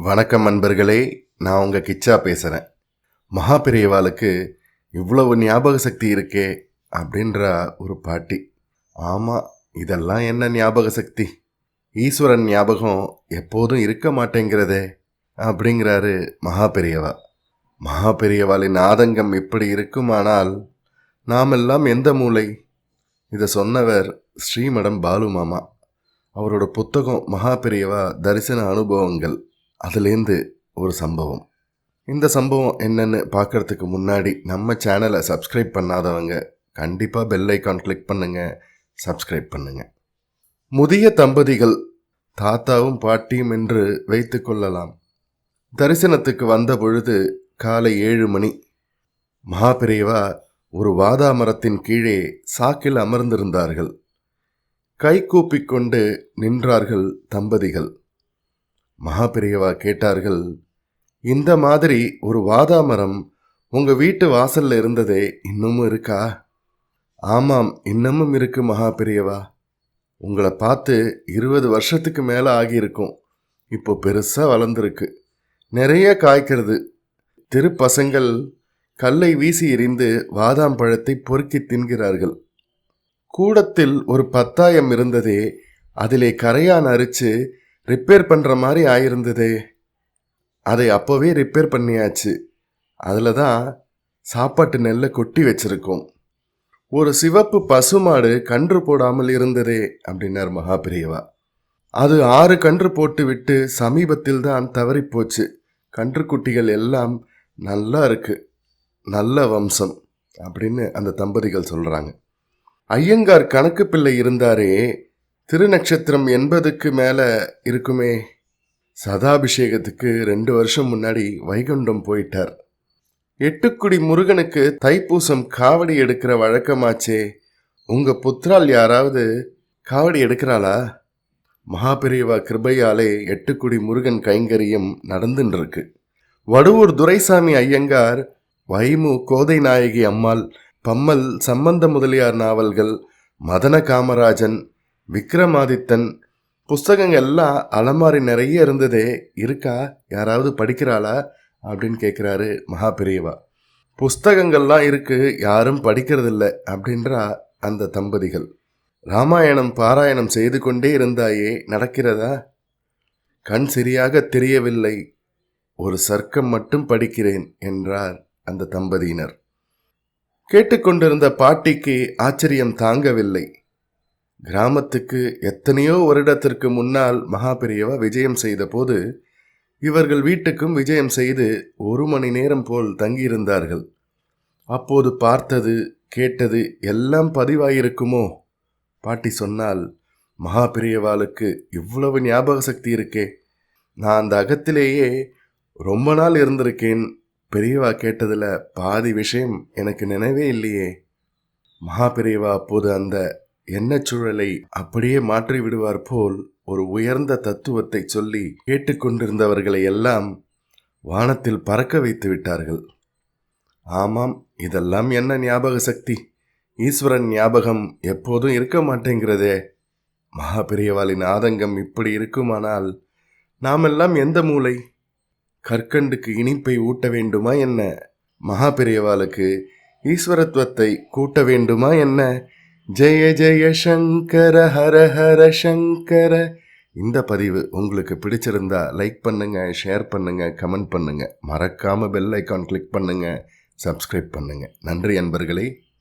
வணக்கம் நண்பர்களே, நான் உங்கள் கிச்சா பேசுகிறேன். மகாபெரியவாளுக்கு இவ்வளவு ஞாபக சக்தி இருக்கே அப்படின்ற ஒரு பாட்டி. ஆமாம், இதெல்லாம் என்ன ஞாபக சக்தி? ஈஸ்வரன் ஞாபகம் எப்போதும் இருக்க மாட்டேங்கிறதே அப்படிங்கிறாரு மகாபெரியவா. மகாபெரியவாளின் ஆதங்கம் இப்படி இருக்குமானால் நாமெல்லாம் எந்த மூலை? இதை சொன்னவர் ஸ்ரீமடம் பாலு மாமா. அவரோட புத்தகம் மகாபெரியவா தரிசன அனுபவங்கள். அதுலேருந்து ஒரு சம்பவம். இந்த சம்பவம் என்னன்னு பார்க்கறதுக்கு முன்னாடி நம்ம சேனலை சப்ஸ்கிரைப் பண்ணாதவங்க கண்டிப்பாக பெல் ஐக்கான் கிளிக் பண்ணுங்கள், சப்ஸ்கிரைப் பண்ணுங்கள். முதிய தம்பதிகள், தாத்தாவும் பாட்டியும் என்று வைத்து கொள்ளலாம். தரிசனத்துக்கு வந்த பொழுது காலை 7 மணி. மகாபெரியவா ஒரு வாதா மரத்தின் கீழே சாக்கில் அமர்ந்திருந்தார்கள். கை கூப்பிக்கொண்டு நின்றார்கள் தம்பதிகள். மகாபெரியவா கேட்டார்கள், இந்த மாதிரி ஒரு வாதாமரம் உங்கள் வீட்டு வாசல்ல இருந்ததே, இன்னமும் இருக்கா? ஆமாம், இன்னமும் இருக்கு மகாபெரியவா. உங்களை பார்த்து 20 வருஷத்துக்கு மேலே ஆகியிருக்கும். இப்போ பெருசாக வளர்ந்துருக்கு, நிறைய காய்க்கிறது. தெரு பசங்கள் கல்லை வீசி எறிந்து வாதாம் பழத்தை பொறுக்கி தின்கிறார்கள். கூடத்தில் ஒரு பத்தாயம் இருந்ததே, அதிலே கரையான் அரிச்சு ரிப்பேர் பண்ணுற மாதிரி ஆயிருந்ததே, அதை அப்போவே ரிப்பேர் பண்ணியாச்சு. அதில் தான் சாப்பாட்டு நெல்லை கொட்டி வச்சிருக்கோம். ஒரு சிவப்பு பசுமாடு கன்று போடாமல் இருந்ததே அப்படின்னார் மகாபெரியவா. அது 6 கன்று போட்டு விட்டு சமீபத்தில் தான் தவறி போச்சு. கன்றுக்குட்டிகள் எல்லாம் நல்லா இருக்கு, நல்ல வம்சம் அப்படின்னு அந்த தம்பதிகள் சொல்கிறாங்க. ஐயங்கார் கணக்கு பிள்ளை இருந்தாரே, திருநட்சத்திரம் 80க்கு மேலே இருக்குமே. சதாபிஷேகத்துக்கு 2 வருஷம் முன்னாடி வைகுண்டம் போயிட்டார். எட்டுக்குடி முருகனுக்கு தைப்பூசம் காவடி எடுக்கிற வழக்கமாச்சே. உங்கள் புத்திரால் யாராவது காவடி எடுக்கிறாளா? மகாபெரியவா கிருபையாலே எட்டுக்குடி முருகன் கைங்கரியம் நடந்துன்னு இருக்கு. வடுவூர் துரைசாமி ஐயங்கார் வைமு கோதை நாயகி அம்மாள், பம்மல் சம்பந்த முதலியார் நாவல்கள், மதன காமராஜன், விக்ரமாதித்தன் புஸ்தகங்கள் எல்லாம் அலமாரி நிறைய இருந்ததே, இருக்கா? யாராவது படிக்கிறாளா அப்படின்னு கேட்குறாரு மகாபெரியவா. புஸ்தகங்கள்லாம் இருக்கு, யாரும் படிக்கிறதில்ல அப்படின்றா அந்த தம்பதிகள். ராமாயணம் பாராயணம் செய்து கொண்டே இருந்தாயே, நடக்கிறதா? கண் சரியாக தெரியவில்லை, ஒரு சர்க்கம் மட்டும் படிக்கிறேன் என்றார் அந்த தம்பதியினர். கேட்டுக்கொண்டிருந்த பாட்டிக்கு ஆச்சரியம் தாங்கவில்லை. கிராமத்துக்கு எத்தனையோ வருடத்திற்கு முன்னால் மகாபெரியவா விஜயம் செய்த போது இவர்கள் வீட்டுக்கும் விஜயம் செய்து 1 மணி நேரம் போல் தங்கியிருந்தார்கள். அப்போது பார்த்தது கேட்டது எல்லாம் பதிவாயிருக்குமோ? பாட்டி சொன்னால், மகாபெரியவாளுக்கு இவ்வளவு ஞாபக சக்தி இருக்கே, நான் அந்த அகத்திலேயே ரொம்ப நாள் இருந்திருக்கேன். பெரியவா கேட்டதில் பாதி விஷயம் எனக்கு நினைவே இல்லையே. மகாபெரியவா அப்போது அந்த எண்ணச்சூழலை அப்படியே மாற்றி விடுவார் போல் ஒரு உயர்ந்த தத்துவத்தை சொல்லி கேட்டுக்கொண்டிருந்தவர்களை எல்லாம் வானத்தில் பறக்க வைத்து விட்டார்கள். ஆமாம், இதெல்லாம் என்ன ஞாபக சக்தி? ஈஸ்வரன் ஞாபகம் எப்போதும் இருக்க மாட்டேங்கிறதே. மகாபெரியவாளின் ஆதங்கம் இப்படி இருக்குமானால் நாமெல்லாம் எந்த மூலை? கற்கண்டுக்கு இனிப்பை ஊட்ட வேண்டுமா என்ன? மகாபெரியவாளுக்கு ஈஸ்வரத்துவத்தை கூட்ட வேண்டுமா என்ன? ஜெய ஜெய சங்கர ஹர ஹர சங்கர. இந்த பதிவு உங்களுக்கு பிடிச்சிருந்தா லைக் பண்ணுங்க, ஷேர் பண்ணுங்க, கமெண்ட் பண்ணுங்க. மறக்காம பெல் ஐக்கான் கிளிக் பண்ணுங்க, சப்ஸ்கிரைப் பண்ணுங்க. நன்றி அன்பர்களே.